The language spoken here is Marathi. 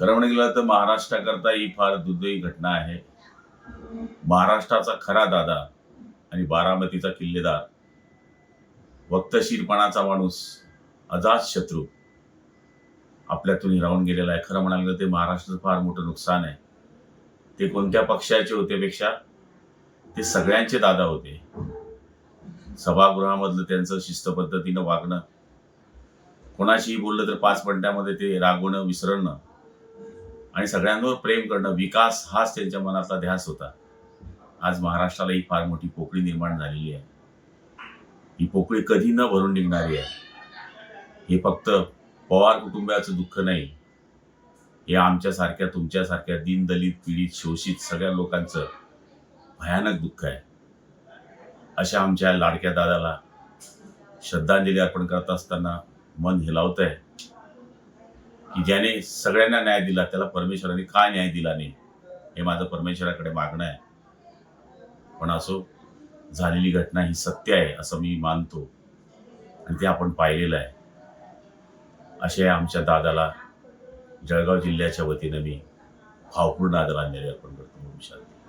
खरं म्हणून गेलं तर महाराष्ट्राकरता ही फार दुर्दैवी घटना आहे. महाराष्ट्राचा खरा दादा आणि बारामतीचा किल्लेदार, वक्तशीरपणाचा माणूस, अजातशत्रू आपल्यातून राहून गेलेला आहे. खरं म्हणाल ते महाराष्ट्राचं फार मोठं नुकसान आहे. ते कोणत्या पक्षाचे होते पेक्षा ते सगळ्यांचे दादा होते. सभागृहामधलं त्यांचं शिस्त पद्धतीनं वागणं, कोणाशीही बोललं तर 5 मिनिटांमध्ये ते रागवणं, विसरणं आणि सगळ्यांवर प्रेम करणं, विकास हाच त्यांच्या मनातला ध्यास होता. आज महाराष्ट्राला ही फार मोठी पोकळी निर्माण झालेली आहे. ही पोकळी कधी न भरून निघणारी आहे. हे फक्त पवार कुटुंबाचं दुःख नाही, हे आमच्यासारख्या, तुमच्यासारख्या दीनदलित, पीडित, शोषित सगळ्या लोकांचं भयानक दुःख आहे. अशा आमच्या लाडक्या दादाला श्रद्धांजली अर्पण करत असताना मन हेलावतंय की ज्याने सगळ्यांना न्याय दिला त्याला परमेश्वराने का न्याय दिला नाही, हे माझं परमेश्वराकडे मागणं आहे. पण असो, झालेली घटना ही सत्य आहे असं मी मानतो आणि ते आपण पाहिलेलं आहे. अशा आमच्या दादाला जळगाव जिल्ह्याच्या वतीनं मी भावपूर्ण आदरांजली अर्पण करतो. शांती.